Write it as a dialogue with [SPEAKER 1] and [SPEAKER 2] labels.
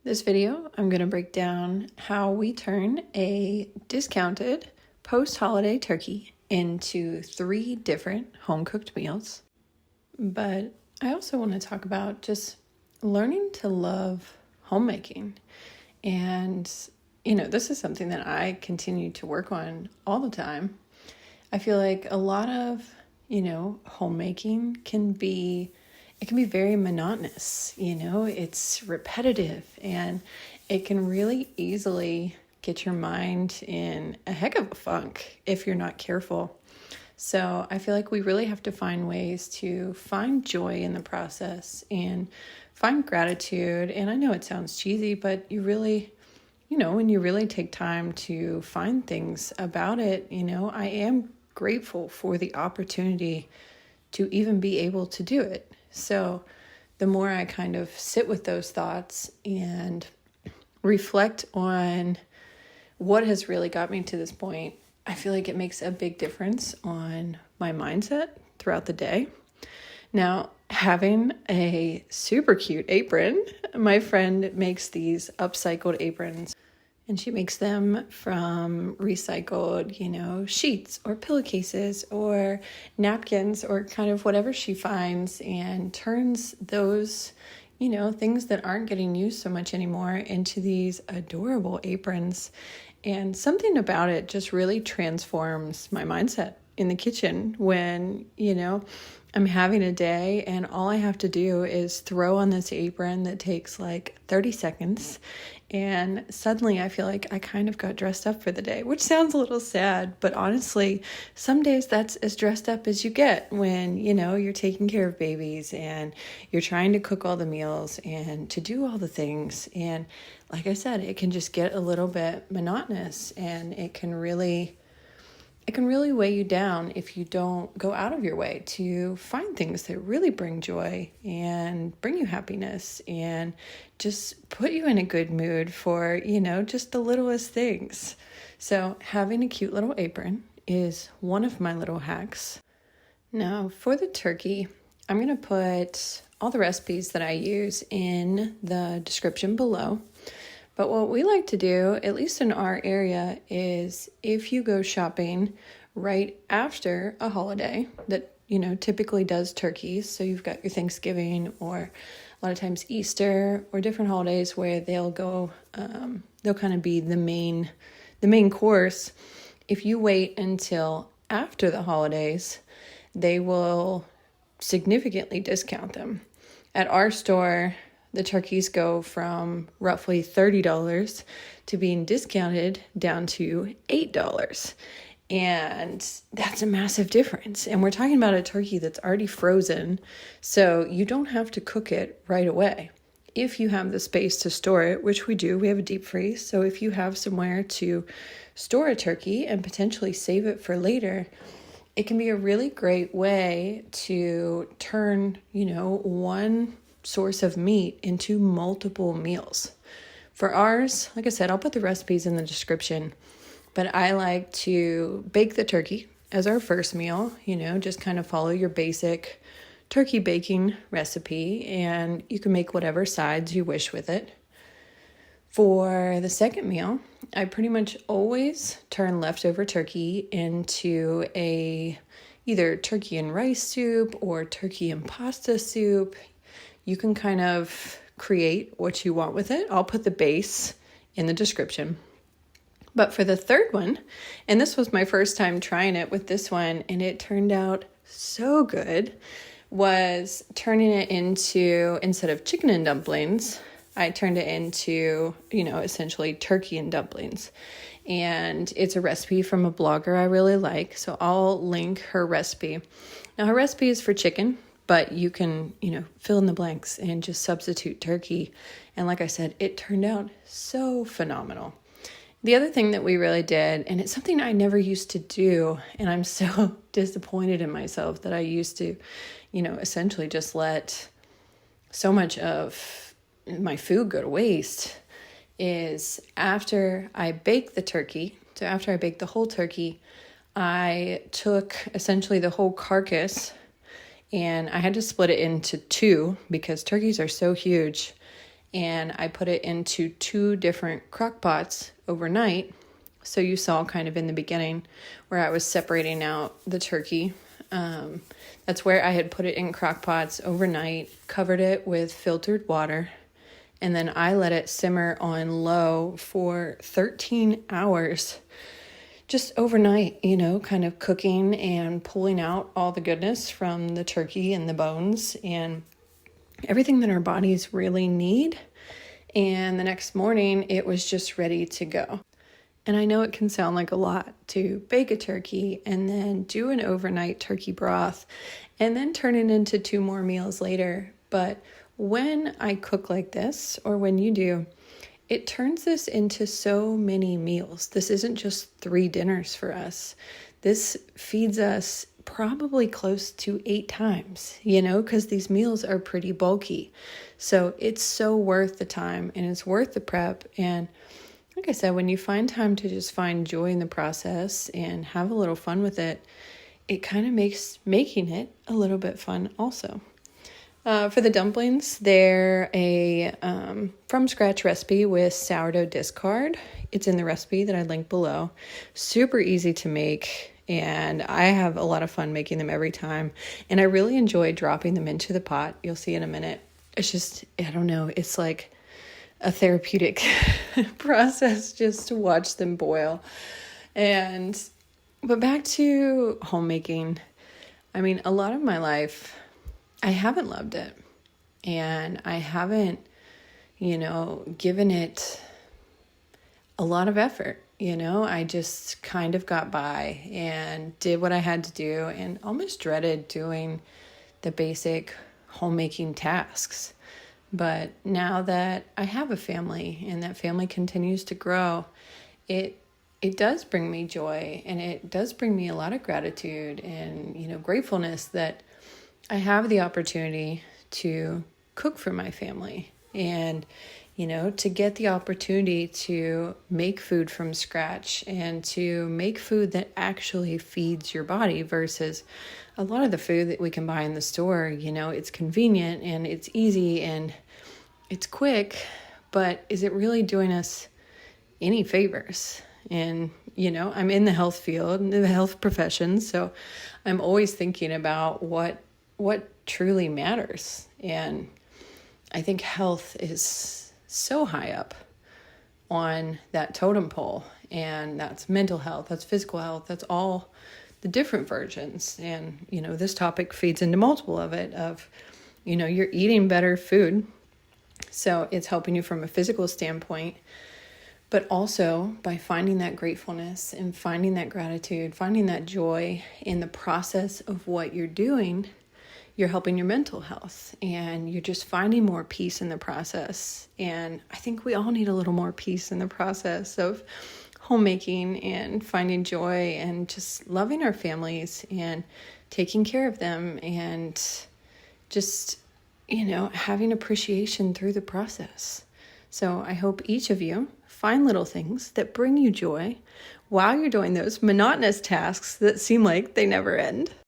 [SPEAKER 1] This video, I'm going to break down how we turn a discounted post-holiday turkey into 3 different home-cooked meals. But I also want to talk about just learning to love homemaking. And, this is something that I continue to work on all the time. I feel like a lot of, homemaking can be very monotonous, it's repetitive, and it can really easily get your mind in a heck of a funk if you're not careful. So I feel like we really have to find ways to find joy in the process and find gratitude. And I know it sounds cheesy, but you really, when you really take time to find things about it, I am grateful for the opportunity to even be able to do it. So the more I kind of sit with those thoughts and reflect on what has really got me to this point, I feel like it makes a big difference on my mindset throughout the day. Now, having a super cute apron, my friend makes these upcycled aprons. And she makes them from recycled, sheets or pillowcases or napkins or kind of whatever she finds, and turns those, things that aren't getting used so much anymore into these adorable aprons. And something about it just really transforms my mindset in the kitchen when, I'm having a day and all I have to do is throw on this apron that takes like 30 seconds. And suddenly I feel like I kind of got dressed up for the day, which sounds a little sad, but honestly, some days that's as dressed up as you get when, you're taking care of babies and you're trying to cook all the meals and to do all the things. And like I said, it can just get a little bit monotonous, and it can really weigh you down if you don't go out of your way to find things that really bring joy and bring you happiness and just put you in a good mood for, just the littlest things. So having a cute little apron is one of my little hacks. Now for the turkey, I'm going to put all the recipes that I use in the description below. But what we like to do, at least in our area, is if you go shopping right after a holiday that, typically does turkeys. So you've got your Thanksgiving or a lot of times Easter or different holidays where they'll go, they'll kind of be the main course. If you wait until after the holidays, they will significantly discount them. At our store, the turkeys go from roughly $30 to being discounted down to $8. And that's a massive difference. And we're talking about a turkey that's already frozen, so you don't have to cook it right away. If you have the space to store it, which we do, we have a deep freeze. So if you have somewhere to store a turkey and potentially save it for later, it can be a really great way to turn, one source of meat into multiple meals. For ours, like I said, I'll put the recipes in the description, but I like to bake the turkey as our first meal, just kind of follow your basic turkey baking recipe, and you can make whatever sides you wish with it. For the second meal, I pretty much always turn leftover turkey into either turkey and rice soup or turkey and pasta soup. You can kind of create what you want with it. I'll put the base in the description. But for the third one, and this was my first time trying it with this one, and it turned out so good, was turning it into, instead of chicken and dumplings, I turned it into, essentially turkey and dumplings. And it's a recipe from a blogger I really like, so I'll link her recipe. Now, her recipe is for chicken, but you can, fill in the blanks and just substitute turkey. And like I said, it turned out so phenomenal. The other thing that we really did, and it's something I never used to do, and I'm so disappointed in myself that I used to, essentially just let so much of my food go to waste, is after I bake the turkey, so after I bake the whole turkey, I took essentially the whole carcass, and I had to split it into 2 because turkeys are so huge. and I put it into 2 different crock pots overnight. So you saw kind of in the beginning where I was separating out the turkey. That's where I had put it in crock pots overnight, covered it with filtered water, and then I let it simmer on low for 13 hours. Just overnight, kind of cooking and pulling out all the goodness from the turkey and the bones and everything that our bodies really need. And the next morning, it was just ready to go. And I know it can sound like a lot to bake a turkey and then do an overnight turkey broth and then turn it into 2 more meals later. But when I cook like this, or when you do, it turns this into so many meals. This isn't just 3 dinners for us. This feeds us probably close to 8 times, because these meals are pretty bulky. So it's so worth the time and it's worth the prep. And like I said, when you find time to just find joy in the process and have a little fun with it, it kind of makes making it a little bit fun also. For the dumplings, they're a from scratch recipe with sourdough discard. It's in the recipe that I link below. Super easy to make, and I have a lot of fun making them every time. And I really enjoy dropping them into the pot. You'll see in a minute. It's just, I don't know, it's like a therapeutic process just to watch them boil. But back to homemaking. I mean, a lot of my life, I haven't loved it, and I haven't, given it a lot of effort. I just kind of got by and did what I had to do and almost dreaded doing the basic homemaking tasks. But now that I have a family and that family continues to grow, it does bring me joy, and it does bring me a lot of gratitude and, gratefulness that I have the opportunity to cook for my family and, to get the opportunity to make food from scratch and to make food that actually feeds your body versus a lot of the food that we can buy in the store. It's convenient and it's easy and it's quick, but is it really doing us any favors? And, I'm in the health field, in the health profession, so I'm always thinking about what truly matters. And I think health is so high up on that totem pole, and that's mental health, that's physical health, that's all the different versions. And, this topic feeds into multiple of it of, you're eating better food. So it's helping you from a physical standpoint, but also by finding that gratefulness and finding that gratitude, finding that joy in the process of what you're doing, you're helping your mental health and you're just finding more peace in the process. And I think we all need a little more peace in the process of homemaking and finding joy and just loving our families and taking care of them and just, having appreciation through the process. So I hope each of you find little things that bring you joy while you're doing those monotonous tasks that seem like they never end.